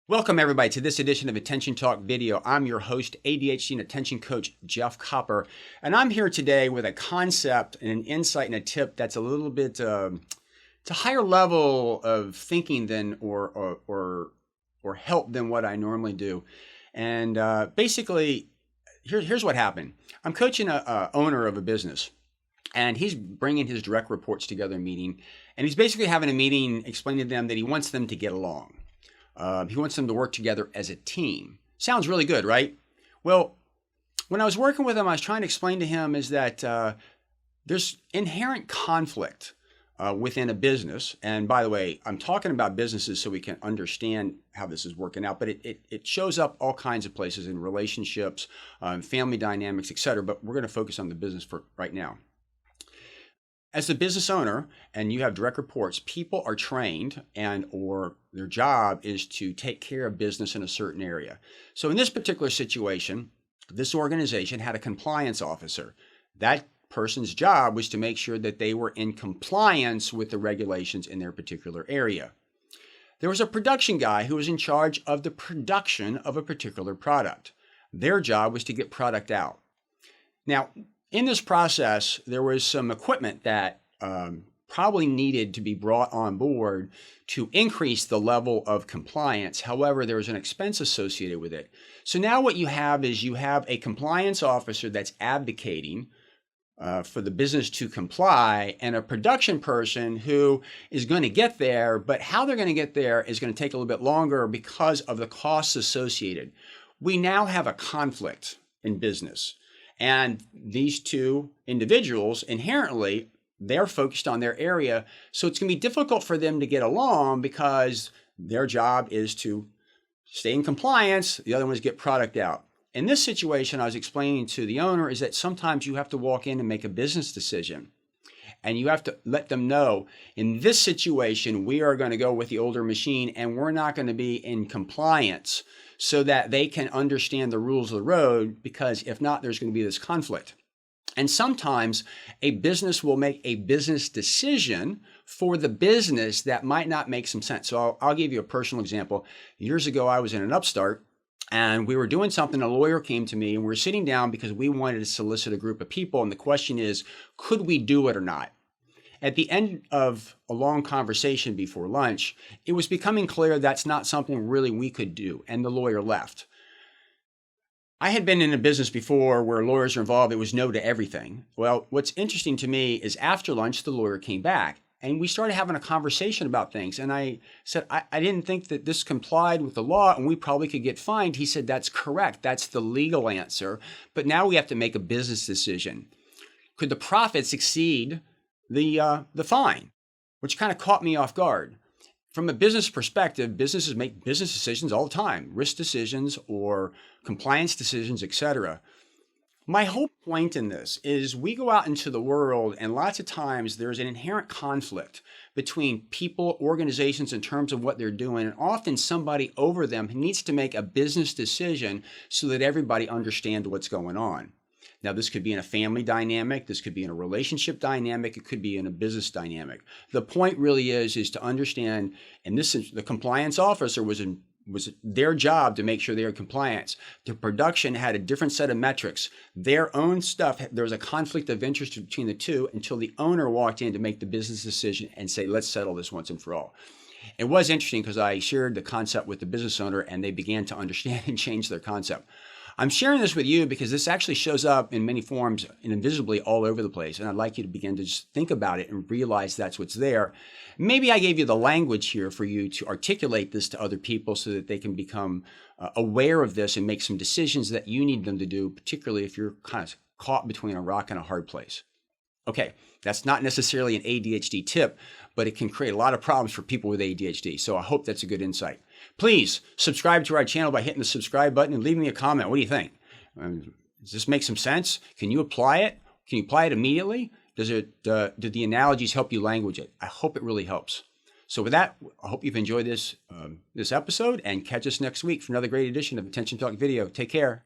Welcome everybody to this edition of Attention Talk Video. I'm your host, ADHD and Attention Coach Jeff Copper, and I'm here today with a concept and an insight and a tip that's a little bit, it's a higher level of thinking than or help than what I normally do. And basically, here's what happened. I'm coaching a owner of a business, and he's bringing his direct reports together in a meeting, and he's basically having a meeting explaining to them that he wants them to get along. He wants them to work together as a team. Sounds really good, right? Well, when I was working with him, I was trying to explain to him is that there's inherent conflict within a business. And by the way, I'm talking about businesses so we can understand how this is working out, but it shows up all kinds of places in relationships, family dynamics, etc. But we're going to focus on the business for right now. As the business owner and you have direct reports, people are trained or their job is to take care of business in a certain area. So in this particular situation, this organization had a compliance officer. That person's job was to make sure that they were in compliance with the regulations in their particular area. There was a production guy who was in charge of the production of a particular product. Their job was to get product out. Now, in this process, there was some equipment that probably needed to be brought on board to increase the level of compliance. However, there was an expense associated with it. So now what you have is you have a compliance officer that's advocating for the business to comply and a production person who is going to get there, but how they're going to get there is going to take a little bit longer because of the costs associated. We now have a conflict in business. And these two individuals, inherently, they're focused on their area. So it's going to be difficult for them to get along because their job is to stay in compliance. The other one is get product out. In this situation, I was explaining to the owner is that sometimes you have to walk in and make a business decision. And you have to let them know, in this situation, we are going to go with the older machine and we're not going to be in compliance so that they can understand the rules of the road, because if not, there's going to be this conflict. And sometimes a business will make a business decision for the business that might not make some sense. So I'll give you a personal example. Years ago, I was in an upstart and we were doing something. A lawyer came to me and we were sitting down because we wanted to solicit a group of people. And the question is, could we do it or not? At the end of a long conversation before lunch, it was becoming clear that's not something really we could do, and the lawyer left. I had been in a business before where lawyers are involved. It was no to everything. Well, what's interesting to me is after lunch, the lawyer came back, and we started having a conversation about things. And I said, I didn't think that this complied with the law, and we probably could get fined. He said, that's correct. That's the legal answer. But now we have to make a business decision. Could the profits exceed the fine, which kind of caught me off guard. From a business perspective, businesses make business decisions all the time, risk decisions or compliance decisions, etc. My whole point in this is we go out into the world and lots of times there's an inherent conflict between people, organizations in terms of what they're doing, and often somebody over them needs to make a business decision so that everybody understands what's going on. Now, this could be in a family dynamic, this could be in a relationship dynamic, it could be in a business dynamic. The point really is to understand, and this is the compliance officer was their job to make sure they are in compliance. The production had a different set of metrics. Their own stuff, there was a conflict of interest between the two until the owner walked in to make the business decision and say, let's settle this once and for all. It was interesting because I shared the concept with the business owner and they began to understand and change their concept. I'm sharing this with you because this actually shows up in many forms and invisibly all over the place. And I'd like you to begin to just think about it and realize that's what's there. Maybe I gave you the language here for you to articulate this to other people so that they can become aware of this and make some decisions that you need them to do, particularly if you're kind of caught between a rock and a hard place. Okay, that's not necessarily an ADHD tip, but it can create a lot of problems for people with ADHD. So I hope that's a good insight. Please subscribe to our channel by hitting the subscribe button and leave me a comment. What do you think? Does this make some sense? Can you apply it? Can you apply it immediately? Do the analogies help you language it? I hope it really helps. So with that, I hope you've enjoyed this episode and catch us next week for another great edition of Attention Talk Video. Take care.